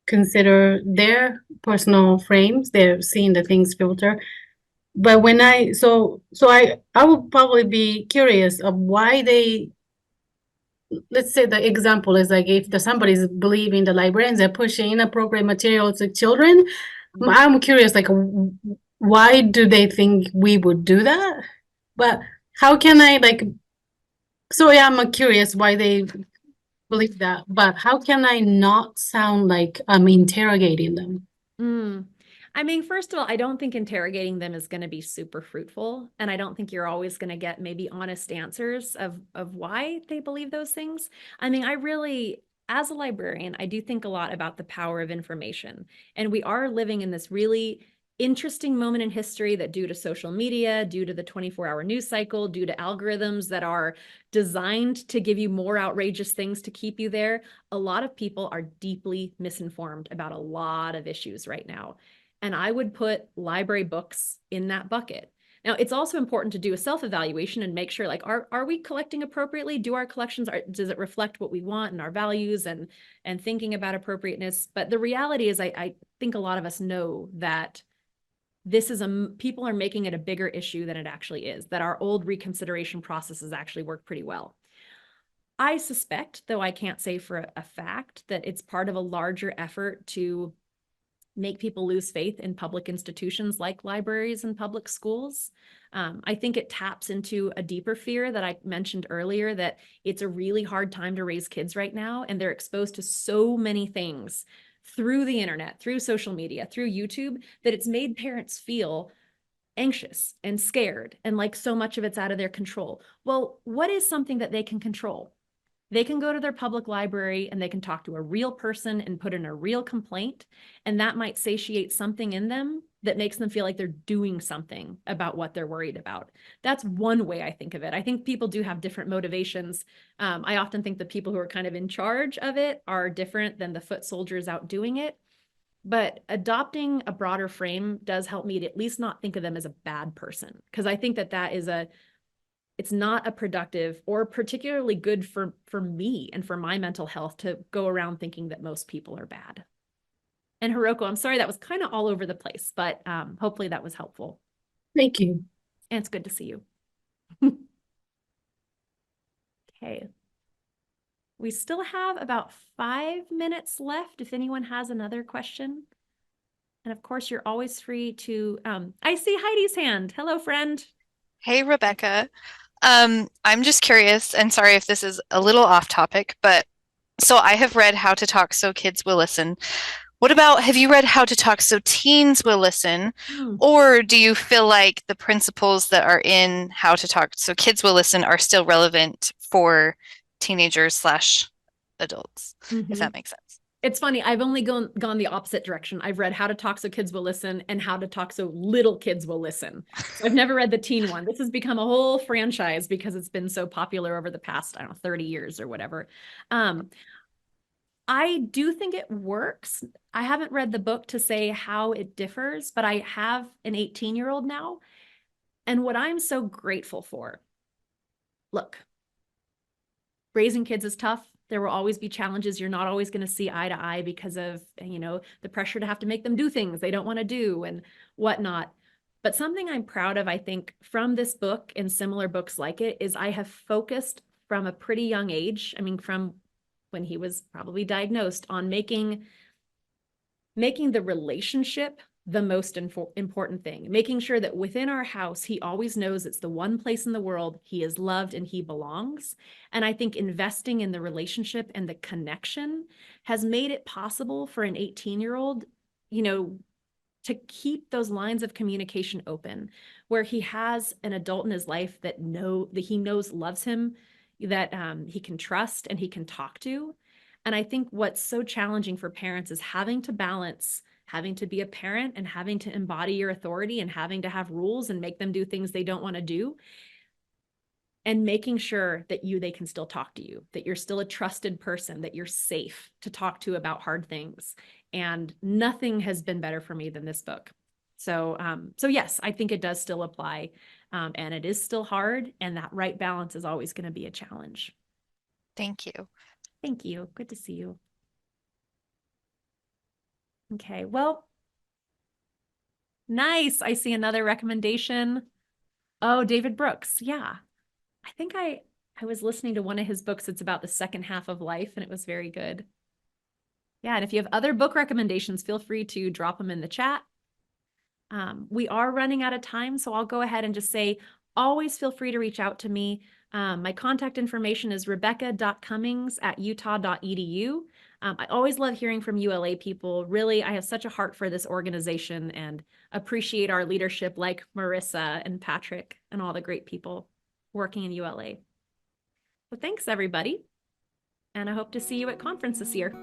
consider their personal frames, they're seeing the things filter. But when I would probably be curious of why they, let's say the example is like, if somebody's believing the librarians are pushing inappropriate material to children, I'm curious, like, why do they think we would do that? But how can I, like, so yeah, I'm curious why they believe that, but how can I not sound like I'm interrogating them? I mean, first of all, I don't think interrogating them is going to be super fruitful. And I don't think you're always going to get maybe honest answers of why they believe those things. I mean, I really, as a librarian, I do think a lot about the power of information. And we are living in this really interesting moment in history that, due to social media, due to the 24-hour news cycle, due to algorithms that are designed to give you more outrageous things to keep you there, a lot of people are deeply misinformed about a lot of issues right now. And I would put library books in that bucket. Now, it's also important to do a self-evaluation and make sure, like, are we collecting appropriately? Do our collections, does it reflect what we want and our values and thinking about appropriateness? But the reality is, I think a lot of us know that this is people are making it a bigger issue than it actually is, that our old reconsideration processes actually work pretty well. I suspect, though I can't say for a fact, that it's part of a larger effort to make people lose faith in public institutions like libraries and public schools. I think it taps into a deeper fear that I mentioned earlier, that it's a really hard time to raise kids right now, and they're exposed to so many things through the internet, through social media, through YouTube, that it's made parents feel anxious and scared, and like so much of it's out of their control. Well, what is something that they can control? They can go to their public library and they can talk to a real person and put in a real complaint. And that might satiate something in them that makes them feel like they're doing something about what they're worried about. That's one way I think of it. I think people do have different motivations. I often think the people who are kind of in charge of it are different than the foot soldiers out doing it. But adopting a broader frame does help me to at least not think of them as a bad person, because I think that is it's not a productive or particularly good for me and for my mental health to go around thinking that most people are bad. And Hiroko, I'm sorry that was kind of all over the place, but hopefully that was helpful. Thank you. And it's good to see you. Okay. We still have about 5 minutes left if anyone has another question. And of course, you're always free to, I see Heidi's hand. Hello, friend. Hey, Rebecca. I'm just curious, and sorry if this is a little off topic, but so I have read How to Talk So Kids Will Listen. What about, have you read How to Talk So Teens Will Listen? Or do you feel like the principles that are in How to Talk So Kids Will Listen are still relevant for teenagers / adults, if that makes sense? It's funny, I've only gone the opposite direction. I've read How to Talk So Kids Will Listen and How to Talk So Little Kids Will Listen. So I've never read the teen one. This has become a whole franchise because it's been so popular over the past, I don't know, 30 years or whatever. I do think it works. I haven't read the book to say how it differs, but I have an 18-year-old now. And what I'm so grateful for, look, raising kids is tough. There will always be challenges. You're not always going to see eye to eye because of, the pressure to have to make them do things they don't want to do and whatnot. But something I'm proud of, I think, from this book and similar books like it, is I have focused from a pretty young age, from when he was probably diagnosed, on making the relationship the most important thing, making sure that within our house, he always knows it's the one place in the world he is loved and he belongs. And I think investing in the relationship and the connection has made it possible for an 18-year-old, to keep those lines of communication open, where he has an adult in his life that he knows loves him, that he can trust and he can talk to. And I think what's so challenging for parents is having to balance having to be a parent and having to embody your authority and having to have rules and make them do things they don't want to do, and making sure that they can still talk to you, that you're still a trusted person, that you're safe to talk to about hard things. And nothing has been better for me than this book. So yes, I think it does still apply, and it is still hard, and that right balance is always going to be a challenge. Thank you. Thank you. Good to see you. Okay, well, nice. I see another recommendation. Oh, David Brooks. Yeah. I think I was listening to one of his books. It's about the second half of life, and it was very good. Yeah, and if you have other book recommendations, feel free to drop them in the chat. We are running out of time, so I'll go ahead and just say, always feel free to reach out to me. My contact information is rebecca.cummings@utah.edu. I always love hearing from ULA people. Really, I have such a heart for this organization and appreciate our leadership, like Marissa and Patrick and all the great people working in ULA. So thanks, everybody. And I hope to see you at conference this year.